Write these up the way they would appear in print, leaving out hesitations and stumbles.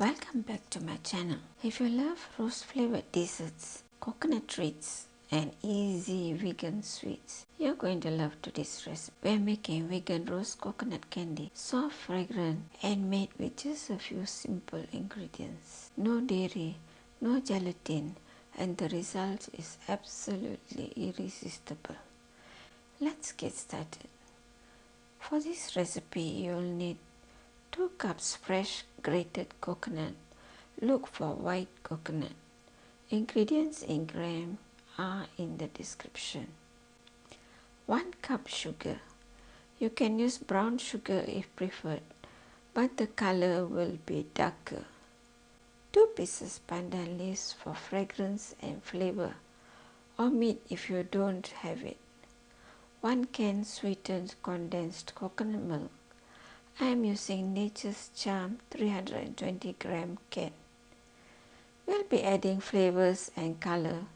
Welcome back to my channel. If you love rose flavored desserts, coconut treats and easy vegan sweets, you're going to love today's recipe. We're making vegan rose coconut candy, soft, fragrant and made with just a few simple ingredients. No dairy, no gelatin, and the result is absolutely irresistible. Let's get started. For this recipe, you'll need 2 cups fresh grated coconut. Look for white coconut. Ingredients in gram are in the description. 1 cup sugar. You can use brown sugar if preferred, but the color will be darker. 2 pieces pandan leaves for fragrance and flavor, or meat if you don't have it. 1 can sweetened condensed coconut milk. I am using Nature's Charm 320 gram can. We'll be adding flavors and color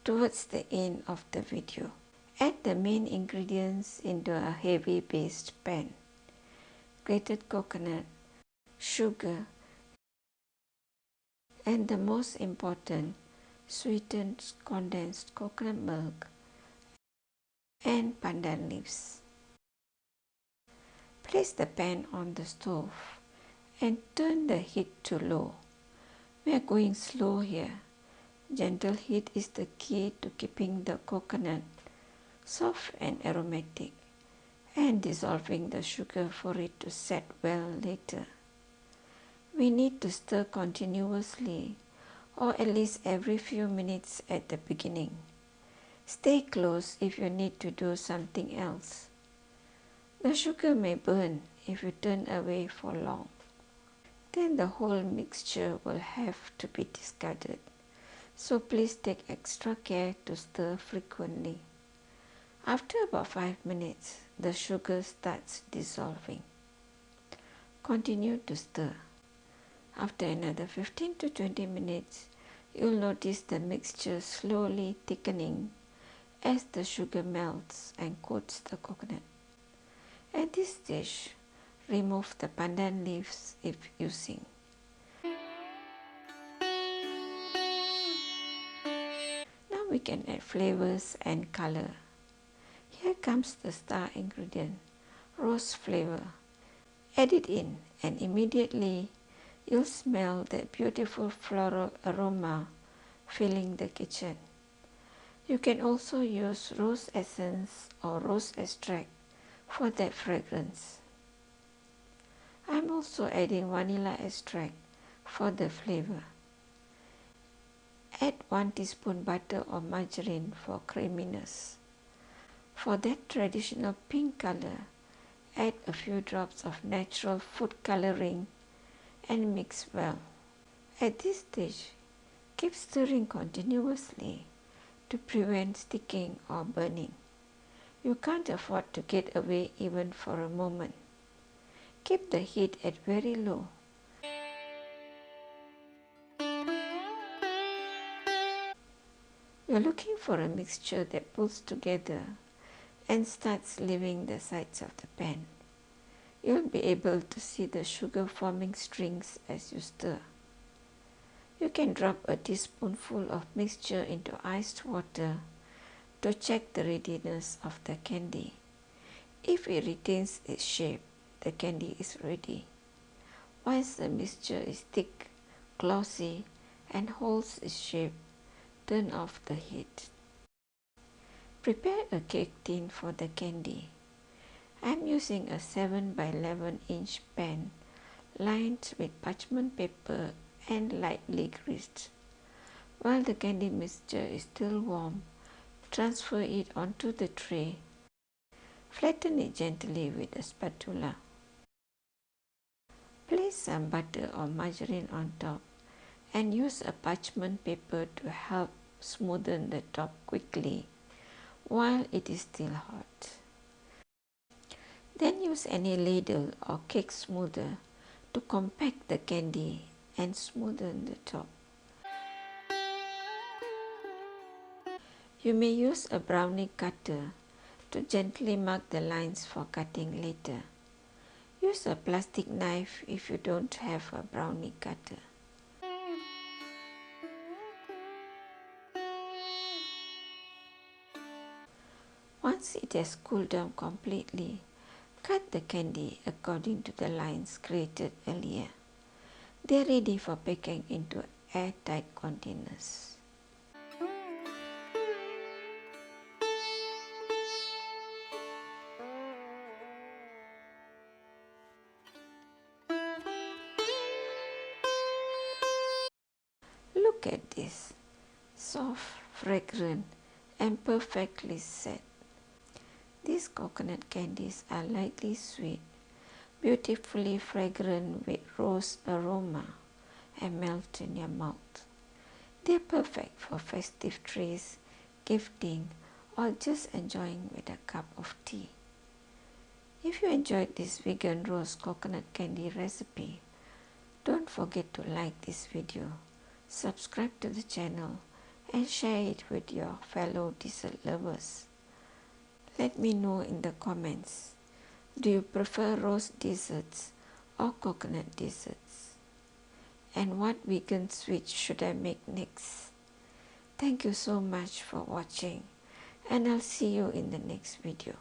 towards the end of the video. Add the main ingredients into a heavy based pan. Grated coconut, sugar, and the most important, sweetened condensed coconut milk and pandan leaves. Place the pan on the stove and turn the heat to low. We are going slow here. Gentle heat is the key to keeping the coconut soft and aromatic and dissolving the sugar for it to set well later. We need to stir continuously or at least every few minutes at the beginning. Stay close if you need to do something else. The sugar may burn if you turn away for long. Then the whole mixture will have to be discarded. So please take extra care to stir frequently. After about 5 minutes, the sugar starts dissolving. Continue to stir. After another 15 to 20 minutes, you'll notice the mixture slowly thickening as the sugar melts and coats the coconut. At this stage, remove the pandan leaves if using. Now we can add flavors and color. Here comes the star ingredient, rose flavor. Add it in and immediately you'll smell that beautiful floral aroma filling the kitchen. You can also use rose essence or rose extract for that fragrance. I'm also adding vanilla extract for the flavor. Add 1 teaspoon butter or margarine for creaminess. For that traditional pink color, add a few drops of natural food coloring and mix well. At this stage, keep stirring continuously to prevent sticking or burning. You can't afford to get away even for a moment. Keep the heat at very low. You're looking for a mixture that pulls together and starts leaving the sides of the pan. You'll be able to see the sugar forming strings as you stir. You can drop a teaspoonful of mixture into iced water to check the readiness of the candy. If it retains its shape, the candy is ready. Once the mixture is thick, glossy, and holds its shape, turn off the heat. Prepare a cake tin for the candy. I'm using a 7 by 11 inch pan lined with parchment paper and lightly greased. While the candy mixture is still warm, transfer it onto the tray. Flatten it gently with a spatula. Place some butter or margarine on top and use a parchment paper to help smoothen the top quickly while it is still hot. Then use any ladle or cake smoother to compact the candy and smoothen the top. You may use a brownie cutter to gently mark the lines for cutting later. Use a plastic knife if you don't have a brownie cutter. Once it has cooled down completely, cut the candy according to the lines created earlier. They are ready for packing into airtight containers. Look at this, soft, fragrant, and perfectly set. These coconut candies are lightly sweet, beautifully fragrant with rose aroma, and melt in your mouth. They're perfect for festive trees, gifting, or just enjoying with a cup of tea. If you enjoyed this vegan rose coconut candy recipe, don't forget to like this video, subscribe to the channel, and share it with your fellow dessert lovers. Let me know in the comments, do you prefer rose desserts or coconut desserts? And what vegan sweet should I make next? Thank you so much for watching, and I'll see you in the next video.